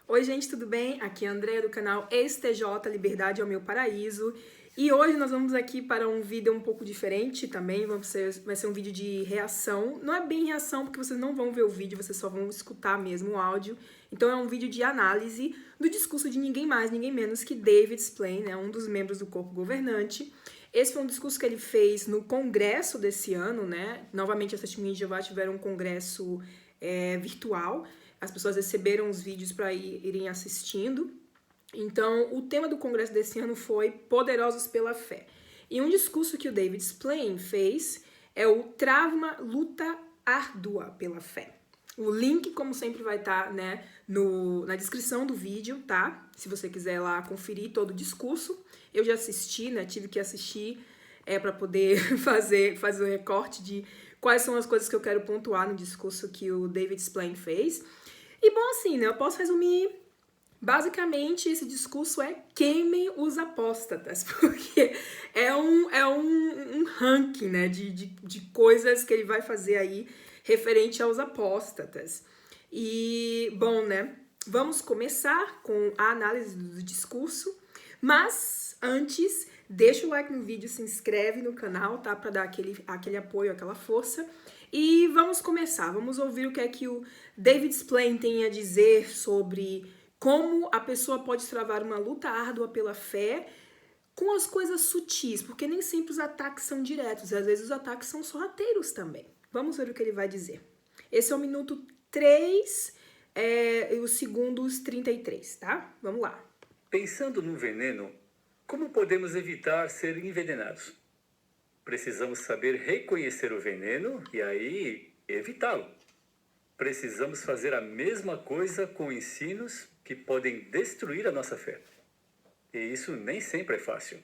Oi, gente, tudo bem? Aqui é a Andrea do canal STJ Liberdade é o Meu Paraíso. E hoje nós vamos aqui para um vídeo um pouco diferente também, vai ser um vídeo de reação. Não é bem reação, porque vocês não vão ver o vídeo, vocês só vão escutar mesmo o áudio. Então é um vídeo de análise do discurso de ninguém mais, ninguém menos que David Splane, né, um dos membros do corpo governante. Esse foi um discurso que ele fez no congresso desse ano, né? Novamente, as Testemunhas de Jeová tiveram um congresso virtual. As pessoas receberam os vídeos para irem assistindo. Então, o tema do congresso desse ano foi Poderosos pela Fé. E um discurso que o David Splane fez é o Trava Luta Árdua pela Fé. O link, como sempre, vai estar, né, na descrição do vídeo, tá? Se você quiser lá conferir todo o discurso. Eu já assisti, né? Tive que assistir para poder fazer o recorte de quais são as coisas que eu quero pontuar no discurso que o David Splane fez. E, bom, assim, né? Eu posso resumir. Basicamente, esse discurso é queimem os apóstatas, porque é um ranking, né, de coisas que ele vai fazer aí referente aos apóstatas. E, bom, né, vamos começar com a análise do discurso, mas antes, deixa o like no vídeo, se inscreve no canal, tá, para dar aquele apoio, aquela força. E vamos começar, vamos ouvir o que é que o David Splane tem a dizer sobre como a pessoa pode travar uma luta árdua pela fé com as coisas sutis, porque nem sempre os ataques são diretos, às vezes os ataques são sorrateiros também. Vamos ver o que ele vai dizer. Esse é o minuto 3 e os segundos 33, tá? Vamos lá. Pensando no veneno, como podemos evitar ser envenenados? Precisamos saber reconhecer o veneno e aí evitá-lo. Precisamos fazer a mesma coisa com ensinos que podem destruir a nossa fé. E isso nem sempre é fácil.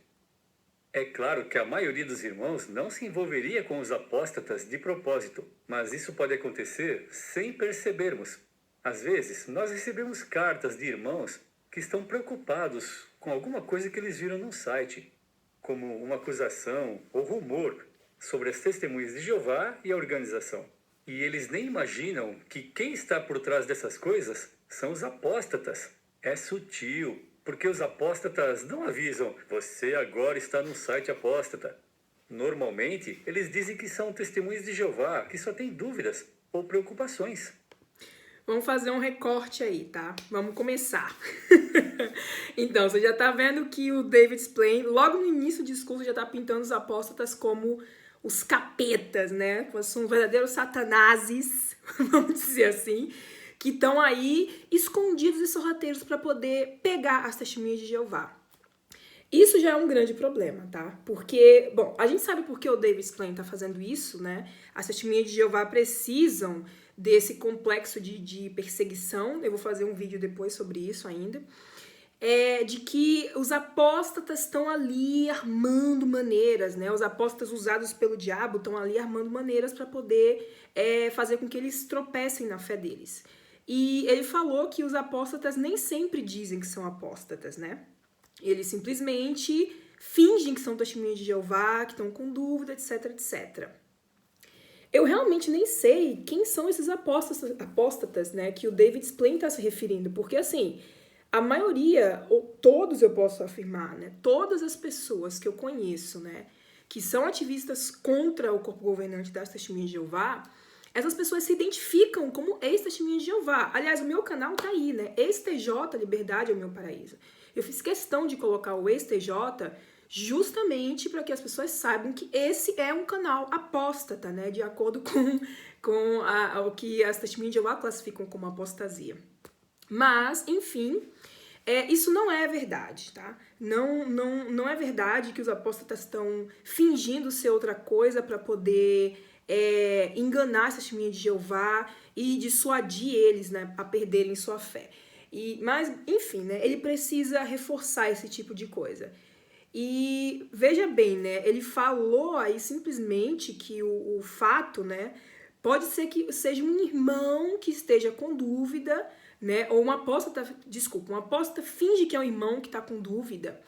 É claro que a maioria dos irmãos não se envolveria com os apóstatas de propósito, mas isso pode acontecer sem percebermos. Às vezes, nós recebemos cartas de irmãos que estão preocupados com alguma coisa que eles viram no site, como uma acusação ou rumor sobre as Testemunhas de Jeová e a organização. E eles nem imaginam que quem está por trás dessas coisas são os apóstatas. É sutil, porque os apóstatas não avisam, você agora está no site apóstata. Normalmente, eles dizem que são testemunhas de Jeová, que só têm dúvidas ou preocupações. Vamos fazer um recorte aí, tá? Vamos começar. Então, você já tá vendo que o David Splane, logo no início do discurso, já tá pintando os apóstatas como os capetas, né? São verdadeiros satanases, vamos dizer assim, que estão aí escondidos e sorrateiros para poder pegar as testemunhas de Jeová. Isso já é um grande problema, tá? Porque, bom, a gente sabe por que o David Splane tá fazendo isso, né? As testemunhas de Jeová precisam desse complexo de perseguição. Eu vou fazer um vídeo depois sobre isso ainda. De que os apóstatas estão ali armando maneiras, né? Os apóstatas usados pelo diabo estão ali armando maneiras para poder fazer com que eles tropecem na fé deles. E ele falou que os apóstatas nem sempre dizem que são apóstatas, né? Eles simplesmente fingem que são testemunhas de Jeová, que estão com dúvida, etc, etc. Eu realmente nem sei quem são esses apóstatas, né, que o David Splane está se referindo, porque assim, a maioria, ou todos eu posso afirmar, né, todas as pessoas que eu conheço, né, que são ativistas contra o corpo governante das Testemunhas de Jeová, essas pessoas se identificam como ex-testemunhas de Jeová. Aliás, o meu canal tá aí, né, STJ Liberdade é o Meu Paraíso. Eu fiz questão de colocar o STJ justamente para que as pessoas saibam que esse é um canal apóstata, né, de acordo com o que as Testemunhas de Jeová classificam como apostasia. Mas, enfim, isso não é verdade, tá? Não é verdade que os apóstatas estão fingindo ser outra coisa para poder enganar as Testemunhas de Jeová e dissuadir eles, né, a perderem sua fé. Mas, enfim, né, ele precisa reforçar esse tipo de coisa. E veja bem, né, ele falou aí simplesmente que o fato, né, pode ser que seja um irmão que esteja com dúvida, né, ou um apóstata finge que é um irmão que está com dúvida.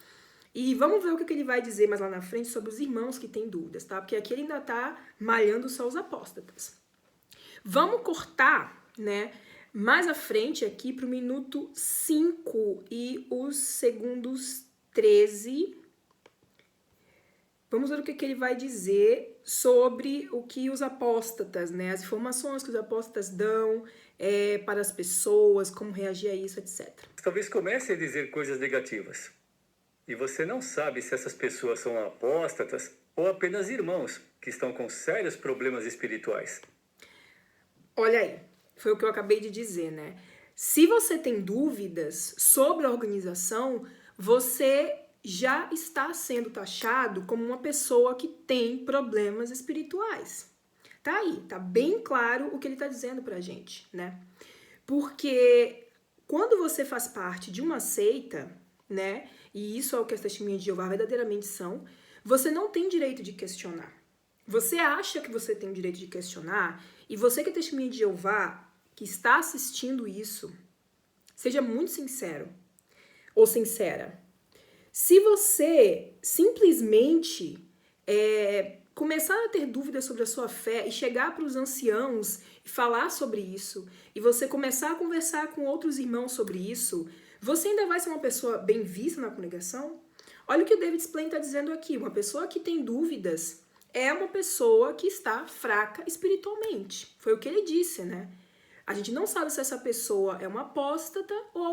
E vamos ver o que ele vai dizer mais lá na frente sobre os irmãos que têm dúvidas, tá? Porque aqui ele ainda está malhando só os apóstatas. Vamos cortar, né, Mais à frente, aqui para o minuto 5 e os segundos 13, vamos ver o que ele vai dizer sobre o que os apóstatas, né? As informações que os apóstatas dão para as pessoas, como reagir a isso, etc. Talvez comece a dizer coisas negativas. E você não sabe se essas pessoas são apóstatas ou apenas irmãos que estão com sérios problemas espirituais. Olha aí, foi o que eu acabei de dizer, né? Se você tem dúvidas sobre a organização, você já está sendo taxado como uma pessoa que tem problemas espirituais. Tá aí, tá bem claro o que ele tá dizendo pra gente, né? Porque quando você faz parte de uma seita, né? E isso é o que as testemunhas de Jeová verdadeiramente são, você não tem direito de questionar. Você acha que você tem o direito de questionar, e você que é testemunha de Jeová, que está assistindo isso, seja muito sincero ou sincera. Se você simplesmente começar a ter dúvidas sobre a sua fé e chegar para os anciãos e falar sobre isso, e você começar a conversar com outros irmãos sobre isso, você ainda vai ser uma pessoa bem vista na congregação? Olha o que o David Splain está dizendo aqui. Uma pessoa que tem dúvidas é uma pessoa que está fraca espiritualmente. Foi o que ele disse, né? A gente não sabe se essa pessoa é uma apóstata ou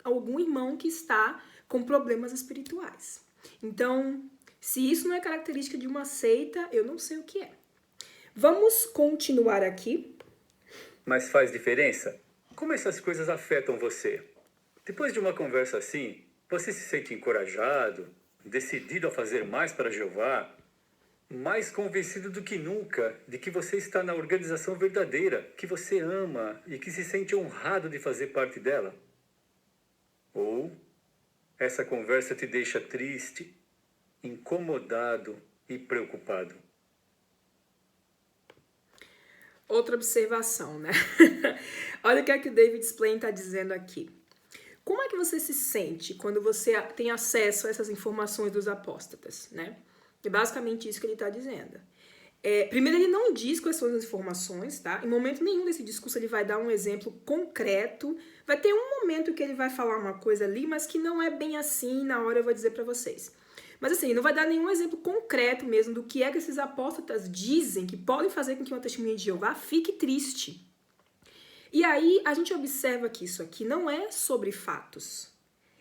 algum irmão que está com problemas espirituais. Então, se isso não é característica de uma seita, eu não sei o que é. Vamos continuar aqui. Mas faz diferença? Como essas coisas afetam você? Depois de uma conversa assim, você se sente encorajado, decidido a fazer mais para Jeová, mais convencido do que nunca de que você está na organização verdadeira, que você ama e que se sente honrado de fazer parte dela? Ou essa conversa te deixa triste, incomodado e preocupado? Outra observação, né? Olha o que é que o David Splain está dizendo aqui. Como é que você se sente quando você tem acesso a essas informações dos apóstatas, né? É basicamente isso que ele está dizendo. Primeiro, ele não diz quais são as informações, tá? Em momento nenhum desse discurso ele vai dar um exemplo concreto. Vai ter um momento que ele vai falar uma coisa ali, mas que não é bem assim, na hora eu vou dizer para vocês. Mas assim, não vai dar nenhum exemplo concreto mesmo do que é que esses apóstatas dizem que podem fazer com que uma testemunha de Jeová fique triste. E aí a gente observa que isso aqui não é sobre fatos.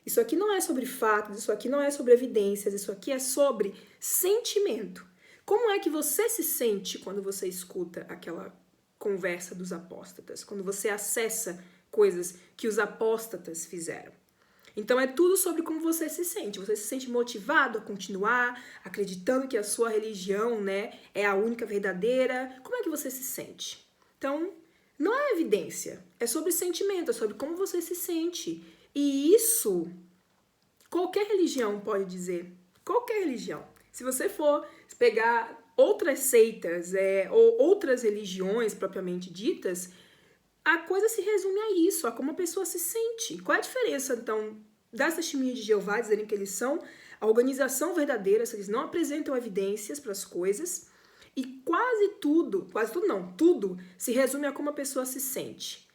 Isso aqui não é sobre fatos, isso aqui não é sobre evidências, isso aqui é sobre sentimento. Como é que você se sente quando você escuta aquela conversa dos apóstatas? Quando você acessa coisas que os apóstatas fizeram? Então é tudo sobre como você se sente. Você se sente motivado a continuar, acreditando que a sua religião, né, é a única verdadeira? Como é que você se sente? Então, não é evidência, é sobre sentimento, é sobre como você se sente. E isso, qualquer religião pode dizer. Qualquer religião. Se você for pegar outras seitas ou outras religiões propriamente ditas, a coisa se resume a isso, a como a pessoa se sente. Qual é a diferença, então, das testemunhas de Jeová dizerem que eles são a organização verdadeira, se eles não apresentam evidências para as coisas, e tudo se resume a como a pessoa se sente.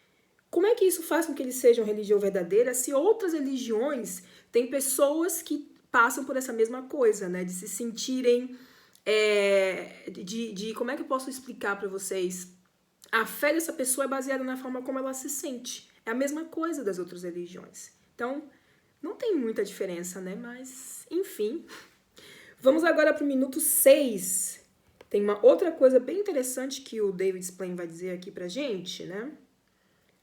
Como é que isso faz com que eles sejam religião verdadeira se outras religiões têm pessoas que passam por essa mesma coisa, né? De se sentirem... como é que eu posso explicar para vocês? A fé dessa pessoa é baseada na forma como ela se sente. É a mesma coisa das outras religiões. Então, não tem muita diferença, né? Mas, enfim. Vamos agora para o minuto 6. Tem uma outra coisa bem interessante que o David Splain vai dizer aqui pra gente, né?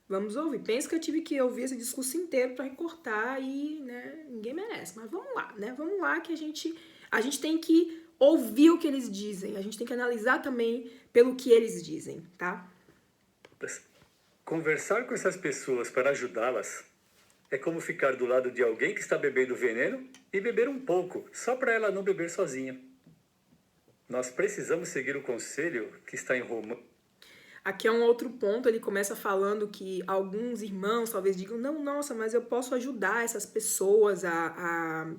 Vamos ouvir. Pensa que eu tive que ouvir esse discurso inteiro para recortar e, né, ninguém merece. Mas vamos lá, né? Vamos lá que a gente tem que ouvir o que eles dizem. A gente tem que analisar também pelo que eles dizem, tá? Conversar com essas pessoas para ajudá-las é como ficar do lado de alguém que está bebendo veneno e beber um pouco, só para ela não beber sozinha. Nós precisamos seguir o conselho que está em Romanos. Aqui é um outro ponto, ele começa falando que alguns irmãos talvez digam, não, nossa, mas eu posso ajudar essas pessoas a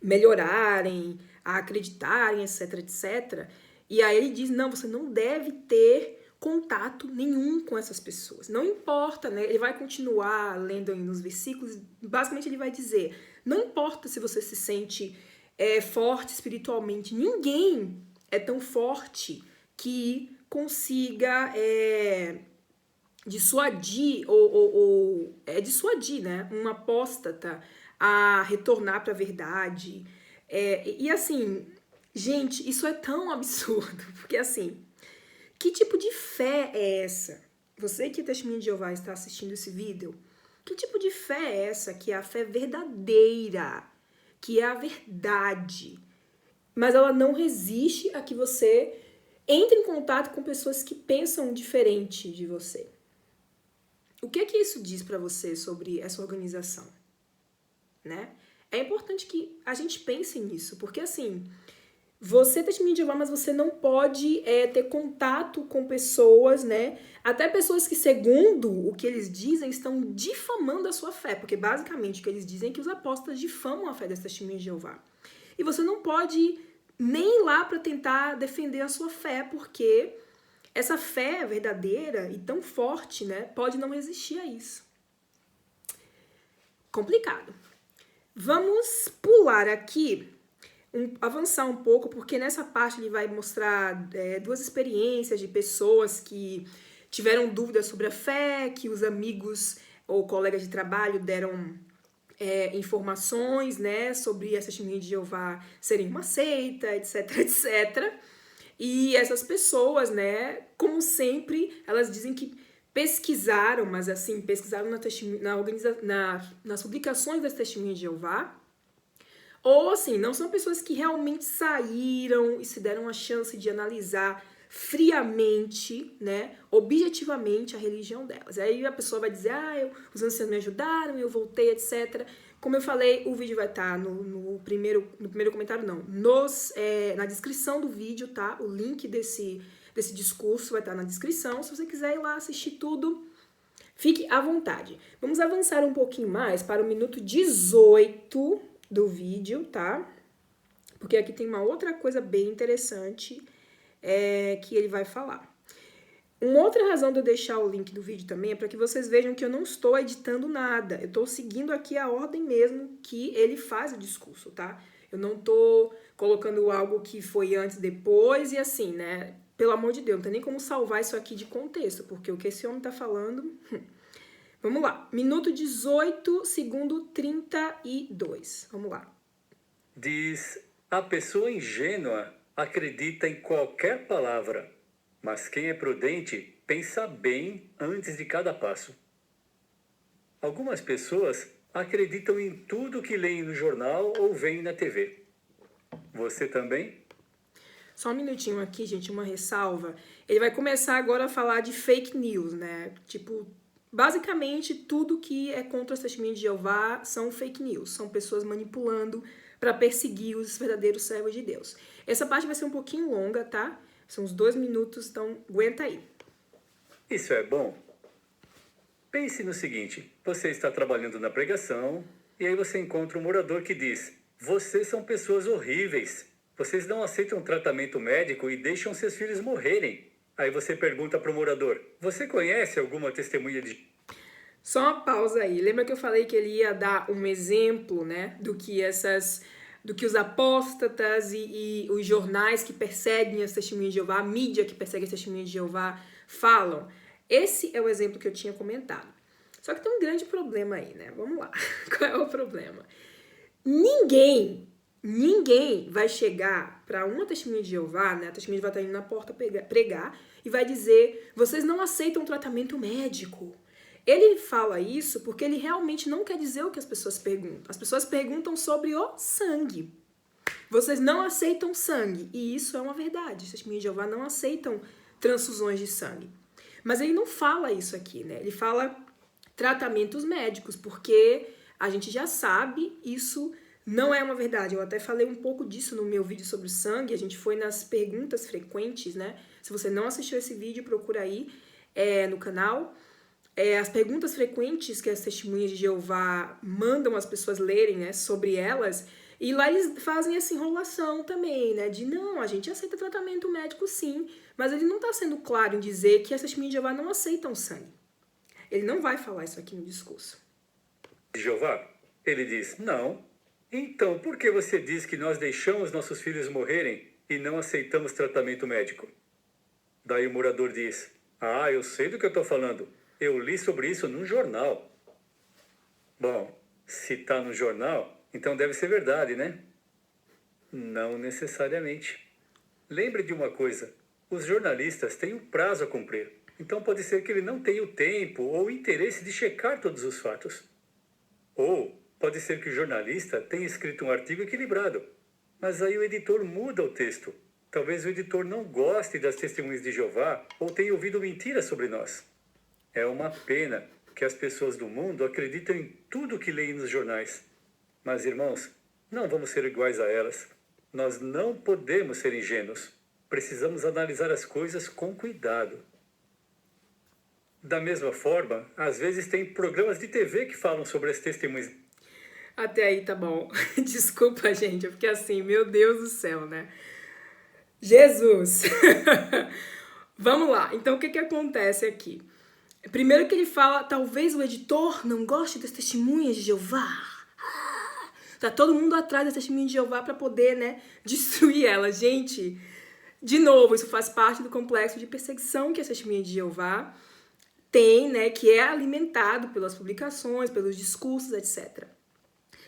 melhorarem, a acreditarem, etc, etc. E aí ele diz, não, você não deve ter contato nenhum com essas pessoas. Não importa, né? Ele vai continuar lendo aí nos versículos, basicamente ele vai dizer, não importa se você se sente forte espiritualmente, ninguém é tão forte que consiga dissuadir dissuadir, né, um apóstata a retornar para a verdade. E assim, gente, isso é tão absurdo, porque assim, que tipo de fé é essa? Você que é testemunha de Jeová está assistindo esse vídeo, que tipo de fé é essa que é a fé verdadeira, que é a verdade, mas ela não resiste a que você entre em contato com pessoas que pensam diferente de você? O que é que isso diz para você sobre essa organização, né? É importante que a gente pense nisso, porque assim, você é testemunha de Jeová, mas você não pode ter contato com pessoas, né? Até pessoas que, segundo o que eles dizem, estão difamando a sua fé, porque basicamente o que eles dizem é que os apóstolos difamam a fé das testemunhas de Jeová. E você não pode nem ir lá para tentar defender a sua fé, porque essa fé verdadeira e tão forte, né, pode não resistir a isso. Complicado. Vamos pular aqui, avançar um pouco, porque nessa parte ele vai mostrar duas experiências de pessoas que tiveram dúvidas sobre a fé, que os amigos ou colegas de trabalho deram informações, né, sobre as testemunhas de Jeová serem uma seita, etc, etc. E essas pessoas, né, como sempre, elas dizem que pesquisaram, mas assim, pesquisaram nas publicações das testemunhas de Jeová, ou assim, não são pessoas que realmente saíram e se deram a chance de analisar friamente, né, objetivamente a religião delas. Aí a pessoa vai dizer, os anciãos me ajudaram, eu voltei, etc. Como eu falei, o vídeo vai estar no primeiro comentário, não, na descrição do vídeo, tá? O link desse discurso vai estar na descrição. Se você quiser ir lá assistir tudo, fique à vontade. Vamos avançar um pouquinho mais para o minuto 18 do vídeo, tá? Porque aqui tem uma outra coisa bem interessante que ele vai falar. Uma outra razão de eu deixar o link do vídeo também é para que vocês vejam que eu não estou editando nada. Eu estou seguindo aqui a ordem mesmo que ele faz o discurso, tá? Eu não estou colocando algo que foi antes, depois e assim, né? Pelo amor de Deus, não tem nem como salvar isso aqui de contexto, porque o que esse homem tá falando... Vamos lá. Minuto 18, segundo 32. Vamos lá. Diz: a pessoa ingênua acredita em qualquer palavra, mas quem é prudente pensa bem antes de cada passo. Algumas pessoas acreditam em tudo que leem no jornal ou veem na TV. Você também? Só um minutinho aqui, gente, uma ressalva. Ele vai começar agora a falar de fake news, né? Tipo, basicamente tudo que é contra as testemunhas de Jeová são fake news. São pessoas manipulando para perseguir os verdadeiros servos de Deus. Essa parte vai ser um pouquinho longa, tá? São uns 2 minutos, então aguenta aí. Isso é bom? Pense no seguinte: você está trabalhando na pregação e aí você encontra um morador que diz: vocês são pessoas horríveis, vocês não aceitam tratamento médico e deixam seus filhos morrerem. Aí você pergunta para o morador: você conhece alguma testemunha de... Só uma pausa aí. Lembra que eu falei que ele ia dar um exemplo, né, do que os apóstatas e os jornais que perseguem as testemunhas de Jeová, a mídia que persegue as testemunhas de Jeová falam? Esse é o exemplo que eu tinha comentado. Só que tem um grande problema aí, né? Vamos lá. Qual é o problema? Ninguém vai chegar para uma testemunha de Jeová, né? A testemunha de Jeová tá indo na porta pregar e vai dizer: vocês não aceitam tratamento médico. Ele fala isso porque ele realmente não quer dizer o que as pessoas perguntam. As pessoas perguntam sobre o sangue. Vocês não aceitam sangue. E isso é uma verdade. As testemunhas de Jeová não aceitam transfusões de sangue. Mas ele não fala isso aqui, né? Ele fala tratamentos médicos, porque a gente já sabe, isso não é uma verdade. Eu até falei um pouco disso no meu vídeo sobre o sangue. A gente foi nas perguntas frequentes, né? Se você não assistiu esse vídeo, procura aí no canal. As perguntas frequentes que as testemunhas de Jeová mandam as pessoas lerem, né, sobre elas, E lá eles fazem essa enrolação também, né? De não, a gente aceita tratamento médico sim, mas ele não está sendo claro em dizer que as testemunhas de Jeová não aceitam sangue. Ele não vai falar isso aqui no discurso. De Jeová? Ele diz, não. Então, por que você diz que nós deixamos nossos filhos morrerem e não aceitamos tratamento médico? Daí o morador diz, eu sei do que eu estou falando. Eu li sobre isso num jornal. Bom, se está no jornal, então deve ser verdade, né? Não necessariamente. Lembre de uma coisa, os jornalistas têm um prazo a cumprir. Então pode ser que ele não tenha o tempo ou o interesse de checar todos os fatos. Ou pode ser que o jornalista tenha escrito um artigo equilibrado, mas aí o editor muda o texto. Talvez o editor não goste das testemunhas de Jeová ou tenha ouvido mentiras sobre nós. É uma pena que as pessoas do mundo acreditam em tudo que leem nos jornais. Mas, irmãos, não vamos ser iguais a elas. Nós não podemos ser ingênuos. Precisamos analisar as coisas com cuidado. Da mesma forma, às vezes tem programas de TV que falam sobre as testemunhas. Até aí tá bom. Desculpa, gente, porque assim, meu Deus do céu, né? Jesus! Vamos lá. Então, o que acontece aqui? Primeiro que ele fala, talvez o editor não goste das testemunhas de Jeová. Tá todo mundo atrás das testemunhas de Jeová para poder, né, destruir elas. Gente, de novo, isso faz parte do complexo de perseguição que as testemunhas de Jeová tem, né, que é alimentado pelas publicações, pelos discursos, etc.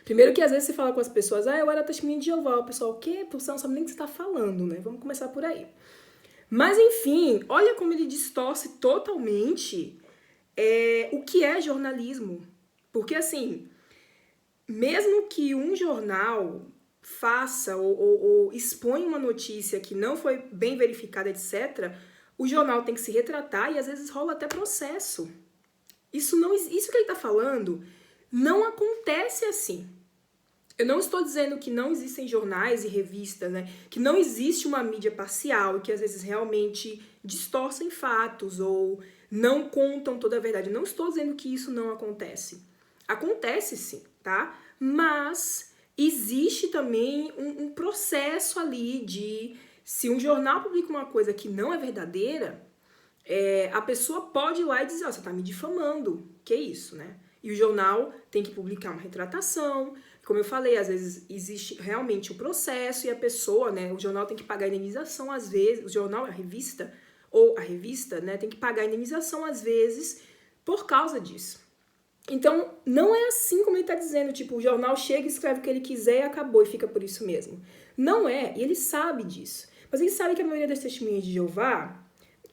Primeiro que às vezes você fala com as pessoas, eu era testemunha de Jeová. O pessoal, o quê? Você não sabe nem o que você está falando, né? Vamos começar por aí. Mas, enfim, olha como ele distorce totalmente o que é jornalismo. Porque, assim, mesmo que um jornal faça ou exponha uma notícia que não foi bem verificada, etc., o jornal tem que se retratar e às vezes rola até processo. Isso que ele está falando não acontece assim. Eu não estou dizendo que não existem jornais e revistas, né? Que não existe uma mídia parcial, que às vezes realmente distorcem fatos ou não contam toda a verdade. Não estou dizendo que isso não acontece. Acontece sim, tá? Mas existe também um processo ali de... Se um jornal publica uma coisa que não é verdadeira, a pessoa pode ir lá e dizer, você está me difamando. Que isso, né? E o jornal tem que publicar uma retratação. Como eu falei, às vezes existe realmente o processo e a pessoa, né, o jornal tem que pagar a indenização às vezes, o jornal, a revista, né, tem que pagar a indenização às vezes por causa disso. Então, não é assim como ele está dizendo, tipo, o jornal chega, escreve o que ele quiser e acabou e fica por isso mesmo. Não é, e ele sabe disso. Mas ele sabe que a maioria das testemunhas de Jeová,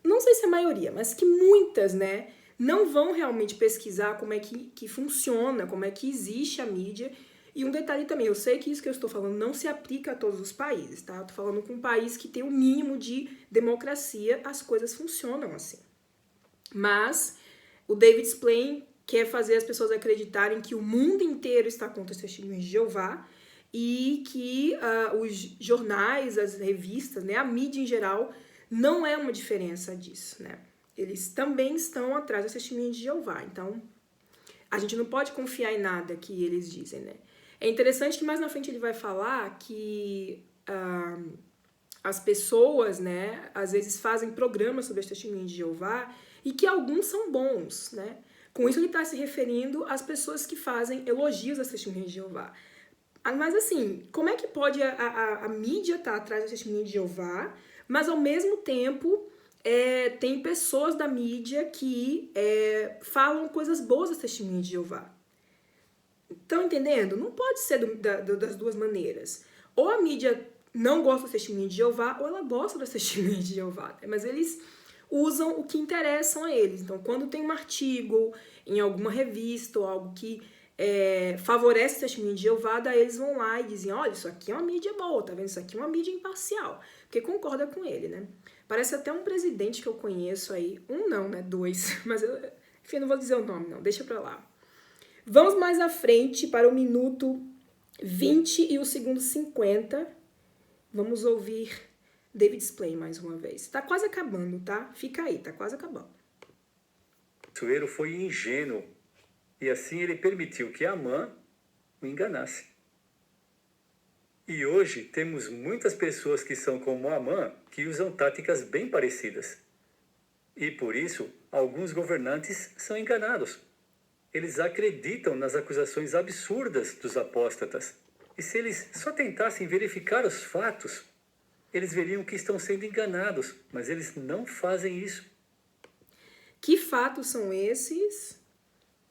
não sei se é a maioria, mas que muitas, né, não vão realmente pesquisar como é que funciona, como é que existe a mídia. E um detalhe também, eu sei que isso que eu estou falando não se aplica a todos os países, tá? Eu tô falando com um país que tem o mínimo de democracia, as coisas funcionam assim. Mas o David Splain quer fazer as pessoas acreditarem que o mundo inteiro está contra os testemunhos de Jeová e que os jornais, as revistas, né, a mídia em geral, não é uma diferença disso, né? Eles também estão atrás das testemunhas de Jeová. Então, a gente não pode confiar em nada que eles dizem, né? É interessante que mais na frente ele vai falar que as pessoas, né, às vezes fazem programas sobre as testemunhas de Jeová e que alguns são bons, né? Com isso ele está se referindo às pessoas que fazem elogios às testemunhas de Jeová. Mas assim, como é que pode a mídia estar atrás das testemunhas de Jeová, mas ao mesmo tempo tem pessoas da mídia que falam coisas boas das testemunhas de Jeová? Estão entendendo? Não pode ser das duas maneiras. Ou a mídia não gosta das testemunhas de Jeová, ou ela gosta das testemunhas de Jeová. Mas eles usam o que interessam a eles. Então, quando tem um artigo em alguma revista ou algo que favorece as testemunhas de Jeová, daí eles vão lá e dizem, olha, isso aqui é uma mídia boa, tá vendo? Isso aqui é uma mídia imparcial. Porque concorda com ele, né? Parece até um presidente que eu conheço aí. Um não, né? Dois. Mas, enfim, não vou dizer o nome, não. Deixa pra lá. Vamos mais à frente para o minuto 20 e o segundo 50. Vamos ouvir David Splain mais uma vez. Tá quase acabando, tá? Fica aí, tá quase acabando. Suero foi ingênuo e assim ele permitiu que Amã o enganasse. E hoje temos muitas pessoas que são como Amã, que usam táticas bem parecidas. E por isso, alguns governantes são enganados. Eles acreditam nas acusações absurdas dos apóstatas. E se eles só tentassem verificar os fatos, eles veriam que estão sendo enganados, mas eles não fazem isso. Que fatos são esses?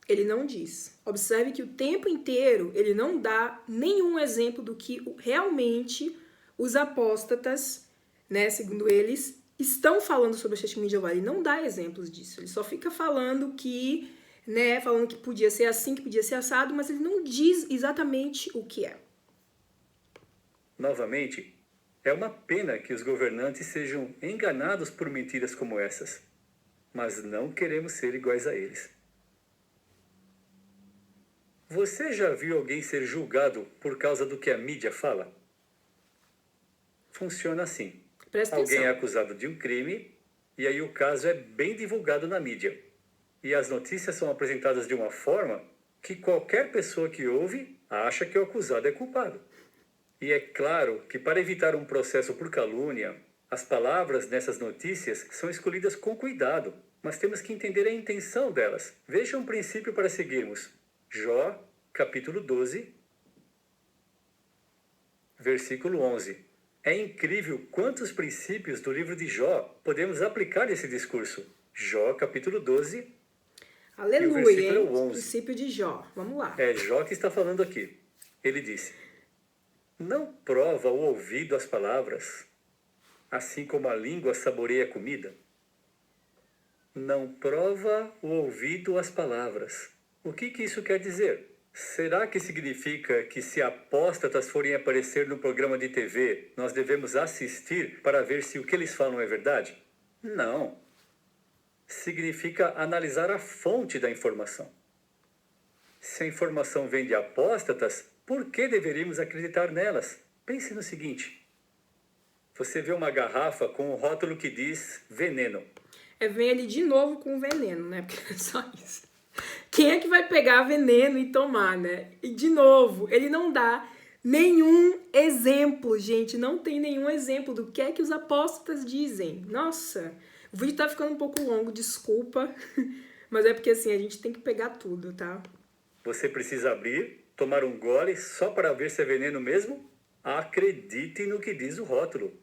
Ele não diz. Observe que o tempo inteiro ele não dá nenhum exemplo do que realmente os apóstatas, né, segundo eles, estão falando sobre o testemunho de Jeová. Ele não dá exemplos disso. Ele só fica falando que, né, falando que podia ser assim, que podia ser assado, mas ele não diz exatamente o que é. Novamente, é uma pena que os governantes sejam enganados por mentiras como essas, mas não queremos ser iguais a eles. Você já viu alguém ser julgado por causa do que a mídia fala? Funciona assim. Presta Alguém é atenção. acusado de um crime e aí o caso é bem divulgado na mídia. E as notícias são apresentadas de uma forma que qualquer pessoa que ouve acha que o acusado é culpado. E é claro que para evitar um processo por calúnia, as palavras nessas notícias são escolhidas com cuidado, mas temos que entender a intenção delas. Veja um princípio para seguirmos. Jó, capítulo 12, versículo 11. É incrível quantos princípios do livro de Jó podemos aplicar nesse discurso. Jó, capítulo 12, Aleluia, e o versículo é hein? o 11. Princípio de Jó. Vamos lá. É Jó que está falando aqui. Ele disse: não prova o ouvido as palavras, assim como a língua saboreia a comida? Não prova o ouvido as palavras. O que isso quer dizer? Será que significa que se apóstatas forem aparecer no programa de TV, nós devemos assistir para ver se o que eles falam é verdade? Não. Significa analisar a fonte da informação. Se a informação vem de apóstatas, por que deveríamos acreditar nelas? Pense no seguinte. Você vê uma garrafa com um rótulo que diz veneno. Vem ele de novo com veneno, né? Porque é só isso. Quem é que vai pegar veneno e tomar, né? E de novo, ele não dá nenhum exemplo, gente. Não tem nenhum exemplo do que é que os apóstolos dizem. Nossa, o vídeo tá ficando um pouco longo, desculpa. Mas é porque assim, a gente tem que pegar tudo, tá? Você precisa abrir, tomar um gole só para ver se é veneno mesmo? Acredite no que diz o rótulo.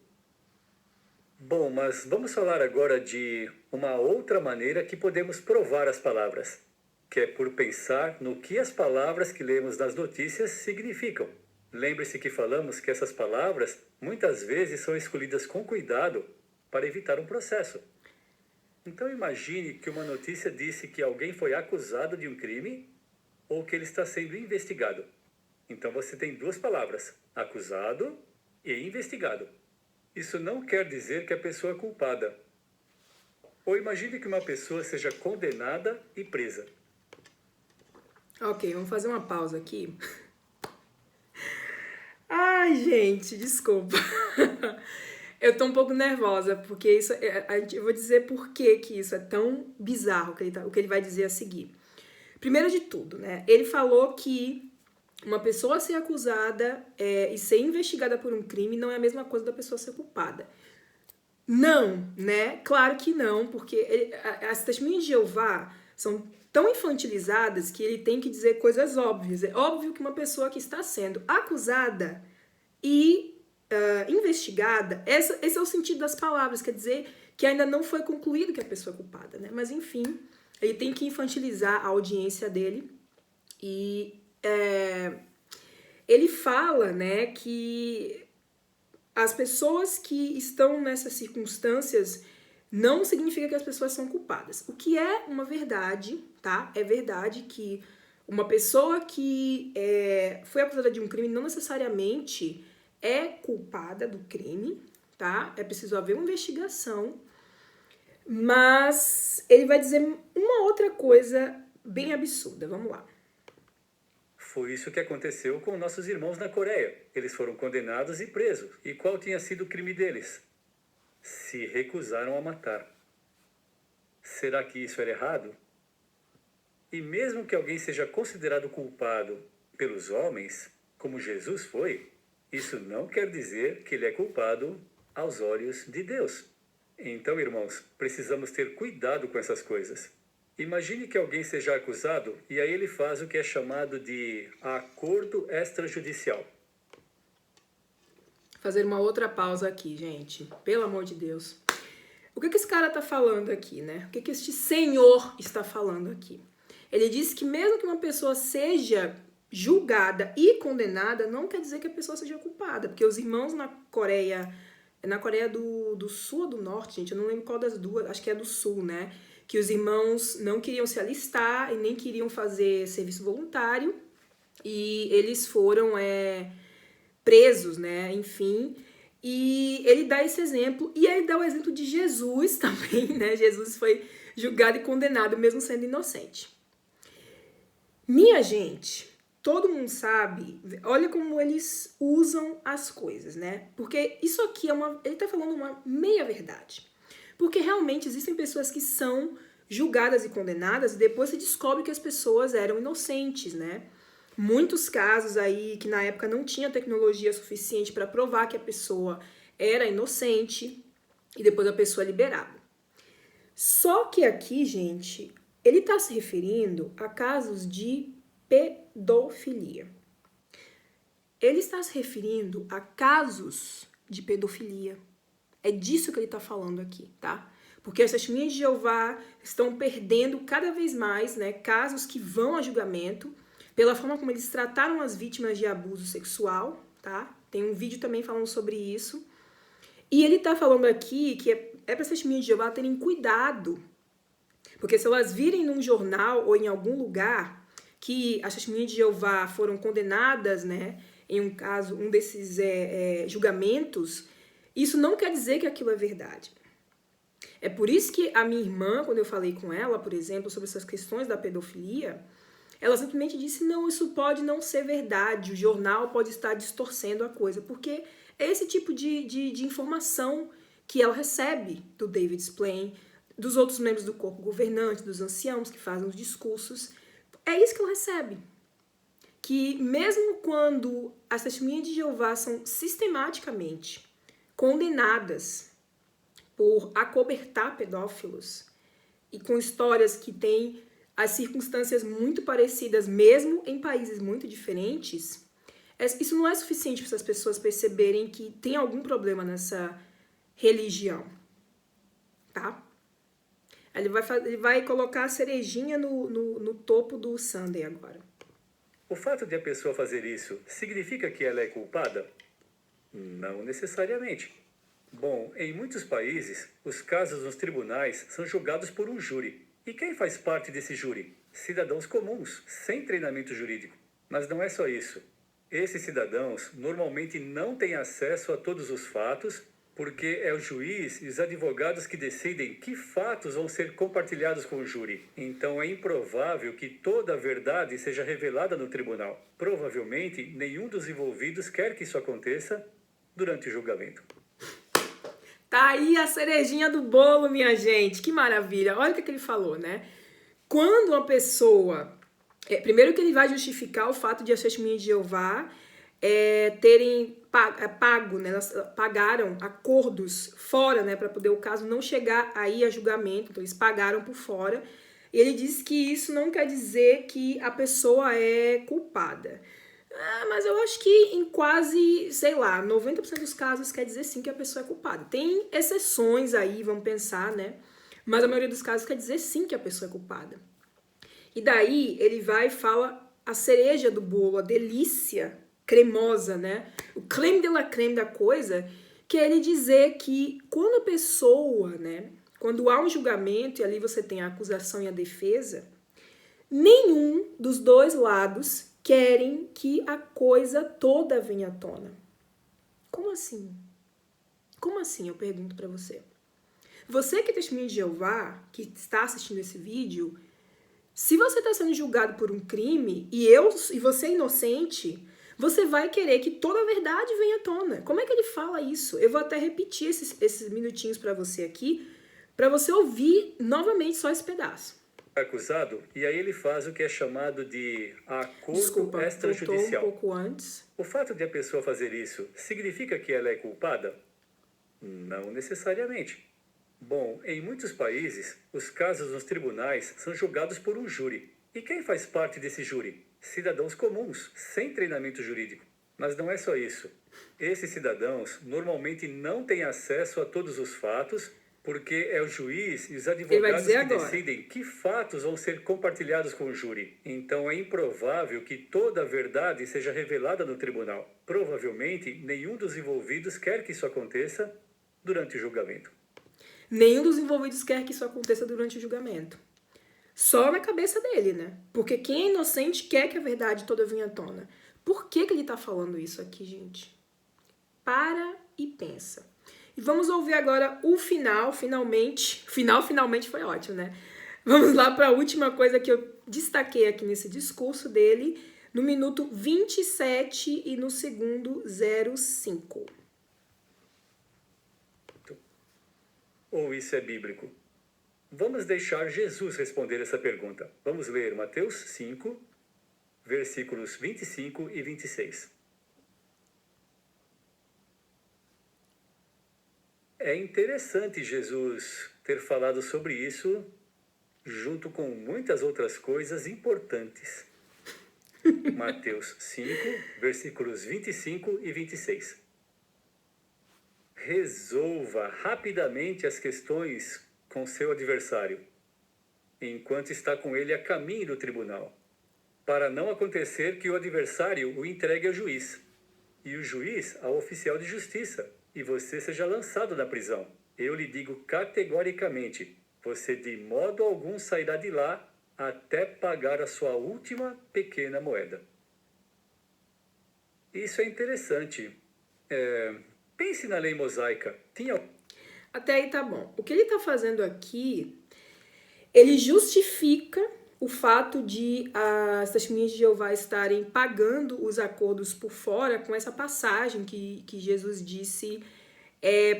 Bom, mas vamos falar agora de uma outra maneira que podemos provar as palavras, que é por pensar no que as palavras que lemos nas notícias significam. Lembre-se que falamos que essas palavras muitas vezes são escolhidas com cuidado para evitar um processo. Então imagine que uma notícia disse que alguém foi acusado de um crime ou que ele está sendo investigado. Então você tem duas palavras, acusado e investigado. Isso não quer dizer que a pessoa é culpada. Ou imagine que uma pessoa seja condenada e presa. Ok, vamos fazer uma pausa aqui. Ai, gente, desculpa. Eu tô um pouco nervosa, porque isso, eu vou dizer por que isso é tão bizarro, o que ele vai dizer a seguir. Primeiro de tudo, né? Ele falou que uma pessoa ser acusada e ser investigada por um crime não é a mesma coisa da pessoa ser culpada. Não, né? Claro que não, porque as testemunhas de Jeová são tão infantilizadas que ele tem que dizer coisas óbvias. É óbvio que uma pessoa que está sendo acusada e investigada, esse é o sentido das palavras, quer dizer que ainda não foi concluído que a pessoa é culpada, né? Mas enfim, ele tem que infantilizar a audiência dele e ele fala, né, que as pessoas que estão nessas circunstâncias não significa que as pessoas são culpadas. O que é uma verdade, tá? É verdade que uma pessoa que foi acusada de um crime não necessariamente é culpada do crime, tá? É preciso haver uma investigação. Mas ele vai dizer uma outra coisa bem absurda. Vamos lá. Foi isso que aconteceu com nossos irmãos na Coreia. Eles foram condenados e presos. E qual tinha sido o crime deles? Se recusaram a matar. Será que isso era errado? E mesmo que alguém seja considerado culpado pelos homens, como Jesus foi, Isso não quer dizer que ele é culpado aos olhos de Deus. Então, irmãos, precisamos ter cuidado com essas coisas. Imagine que alguém seja acusado e aí ele faz o que é chamado de acordo extrajudicial. Fazer uma outra pausa aqui, gente. Pelo amor de Deus. O que esse cara tá falando aqui, né? O que este senhor está falando aqui? Ele diz que mesmo que uma pessoa seja julgada e condenada, não quer dizer que a pessoa seja culpada. Porque os irmãos na Coreia do Sul ou do Norte, gente, eu não lembro qual das duas, acho que é do Sul, né? Que os irmãos não queriam se alistar e nem queriam fazer serviço voluntário. E eles foram presos, né? Enfim. E ele dá esse exemplo. E ele dá o exemplo de Jesus também, né? Jesus foi julgado e condenado, mesmo sendo inocente. Minha gente, todo mundo sabe, olha como eles usam as coisas, né? Porque isso aqui ele tá falando uma meia-verdade. Porque realmente existem pessoas que são julgadas e condenadas e depois se descobre que as pessoas eram inocentes, né? Muitos casos aí que na época não tinha tecnologia suficiente para provar que a pessoa era inocente e depois a pessoa é liberada. Só que aqui, gente, ele está se referindo a casos de pedofilia. Ele está se referindo a casos de pedofilia. É disso que ele está falando aqui, tá? Porque as testemunhas de Jeová estão perdendo cada vez mais, né, casos que vão a julgamento pela forma como eles trataram as vítimas de abuso sexual, tá? Tem um vídeo também falando sobre isso. E ele tá falando aqui que é para as testemunhas de Jeová terem cuidado. Porque se elas virem num jornal ou em algum lugar que as testemunhas de Jeová foram condenadas, né, em um caso, um desses julgamentos, isso não quer dizer que aquilo é verdade. É por isso que a minha irmã, quando eu falei com ela, por exemplo, sobre essas questões da pedofilia, ela simplesmente disse, não, isso pode não ser verdade, o jornal pode estar distorcendo a coisa, porque é esse tipo de informação que ela recebe do David Splain, dos outros membros do corpo governante, dos anciãos que fazem os discursos. É isso que ela recebe. Que mesmo quando as testemunhas de Jeová são sistematicamente condenadas por acobertar pedófilos e com histórias que têm as circunstâncias muito parecidas, mesmo em países muito diferentes, isso não é suficiente para essas pessoas perceberem que tem algum problema nessa religião, tá? Ele vai colocar a cerejinha no topo do sundae agora. O fato de a pessoa fazer isso significa que ela é culpada? Não necessariamente. Bom, em muitos países, os casos nos tribunais são julgados por um júri. E quem faz parte desse júri? Cidadãos comuns, sem treinamento jurídico. Mas não é só isso. Esses cidadãos normalmente não têm acesso a todos os fatos, porque é o juiz e os advogados que decidem que fatos vão ser compartilhados com o júri. Então é improvável que toda a verdade seja revelada no tribunal. Provavelmente, nenhum dos envolvidos quer que isso aconteça durante o julgamento. Tá aí a cerejinha do bolo, minha gente. Que maravilha. Olha o que ele falou, né? Quando uma pessoa... primeiro que ele vai justificar o fato de as testemunhas de Jeová terem pago, né? Elas pagaram acordos fora, né? Para poder o caso não chegar aí a julgamento. Então, eles pagaram por fora. E ele diz que isso não quer dizer que a pessoa é culpada. Mas eu acho que em quase, 90% dos casos quer dizer sim que a pessoa é culpada. Tem exceções aí, vamos pensar, né? Mas a maioria dos casos quer dizer sim que a pessoa é culpada. E daí ele vai e fala a cereja do bolo, a delícia cremosa, né? O creme de la creme da coisa, que é ele dizer que quando a pessoa, né? Quando há um julgamento e ali você tem a acusação e a defesa, nenhum dos dois lados querem que a coisa toda venha à tona. Como assim? Como assim, eu pergunto pra você. Você que é testemunha de Jeová, que está assistindo esse vídeo, se você está sendo julgado por um crime e você é inocente, você vai querer que toda a verdade venha à tona. Como é que ele fala isso? Eu vou até repetir esses minutinhos pra você aqui, pra você ouvir novamente só esse pedaço. acusado, e aí ele faz o que é chamado de acordo Desculpa, voltou um extrajudicial. pouco antes. O fato de a pessoa fazer isso significa que ela é culpada? Não necessariamente. Bom, em muitos países, os casos nos tribunais são julgados por um júri. E quem faz parte desse júri? Cidadãos comuns, sem treinamento jurídico. Mas não é só isso. Esses cidadãos normalmente não têm acesso a todos os fatos, porque é o juiz e os advogados que decidem que fatos vão ser compartilhados com o júri. Então é improvável que toda a verdade seja revelada no tribunal. Provavelmente, nenhum dos envolvidos quer que isso aconteça durante o julgamento. Nenhum dos envolvidos quer que isso aconteça durante o julgamento. Só na cabeça dele, né? Porque quem é inocente quer que a verdade toda venha à tona. Por que ele tá falando isso aqui, gente? Para e pensa. E vamos ouvir agora o final, finalmente. Finalmente foi ótimo, né? Vamos lá para a última coisa que eu destaquei aqui nesse discurso dele, no minuto 27 e no segundo 05. Ou isso é bíblico? Vamos deixar Jesus responder essa pergunta. Vamos ler Mateus 5, versículos 25 e 26. É interessante Jesus ter falado sobre isso junto com muitas outras coisas importantes. Mateus 5, versículos 25 e 26. Resolva rapidamente as questões com seu adversário, enquanto está com ele a caminho do tribunal, para não acontecer que o adversário o entregue ao juiz, e o juiz ao oficial de justiça, e você seja lançado na prisão. Eu lhe digo categoricamente, você de modo algum sairá de lá até pagar a sua última pequena moeda. Isso é interessante. Pense na lei mosaica. Até aí tá bom. O que ele tá fazendo aqui, ele justifica o fato de as testemunhas de Jeová estarem pagando os acordos por fora com essa passagem que Jesus disse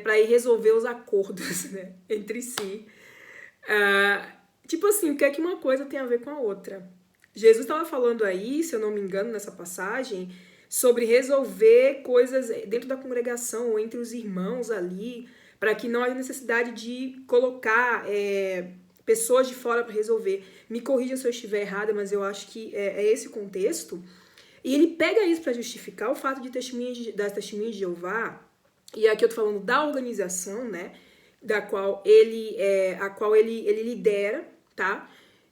para ir resolver os acordos, né, entre si. Tipo assim, o que é que uma coisa tem a ver com a outra? Jesus estava falando aí, se eu não me engano, nessa passagem, sobre resolver coisas dentro da congregação ou entre os irmãos ali, para que não haja necessidade de colocar pessoas de fora para resolver. Me corrija se eu estiver errada, mas eu acho que é esse o contexto. E ele pega isso para justificar o fato de das testemunhas de Jeová, e aqui eu tô falando da organização, né, a qual ele lidera, tá?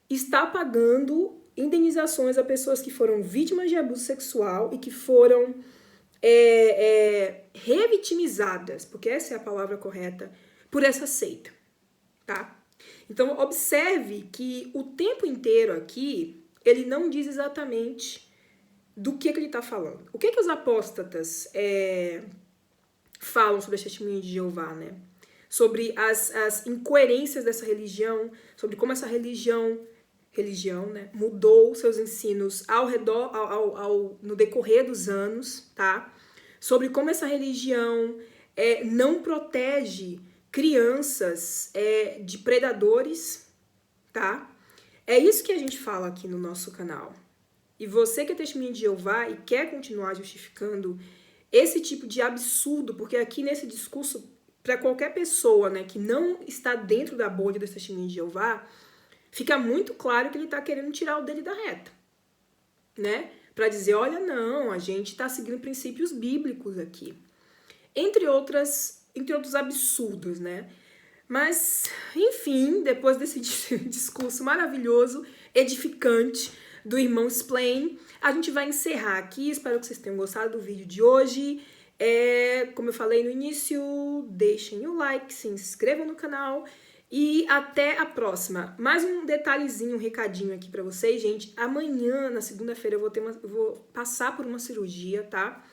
Está pagando indenizações a pessoas que foram vítimas de abuso sexual e que foram revitimizadas, porque essa é a palavra correta, por essa seita, tá? Então, observe que o tempo inteiro aqui, ele não diz exatamente do que ele está falando. O que os apóstatas falam sobre as testemunhas de Jeová, né? Sobre as incoerências dessa religião, sobre como essa religião, né, mudou seus ensinos no decorrer dos anos, tá? Sobre como essa religião não protege crianças de predadores, tá? É isso que a gente fala aqui no nosso canal. E você que é testemunha de Jeová e quer continuar justificando esse tipo de absurdo, porque aqui nesse discurso, para qualquer pessoa, né, que não está dentro da bolha das testemunhas de Jeová, fica muito claro que ele está querendo tirar o dele da reta, né? Para dizer, olha, não, a gente está seguindo princípios bíblicos aqui. Entre outros absurdos, né? Mas, enfim, depois desse discurso maravilhoso, edificante do irmão Splain, a gente vai encerrar aqui. Espero que vocês tenham gostado do vídeo de hoje. Como eu falei no início, deixem o like, se inscrevam no canal e até a próxima. Mais um detalhezinho, um recadinho aqui pra vocês, gente. Amanhã, na segunda-feira, eu vou passar por uma cirurgia, tá?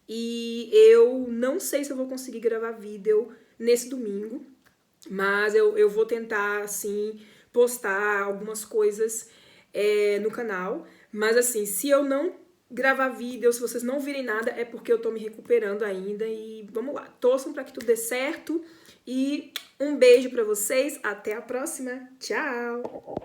E eu não sei se eu vou conseguir gravar vídeo nesse domingo, mas eu vou tentar, assim, postar algumas coisas no canal. Mas, assim, se eu não gravar vídeo, se vocês não virem nada, é porque eu tô me recuperando ainda. E vamos lá, torçam pra que tudo dê certo. E um beijo pra vocês, até a próxima. Tchau!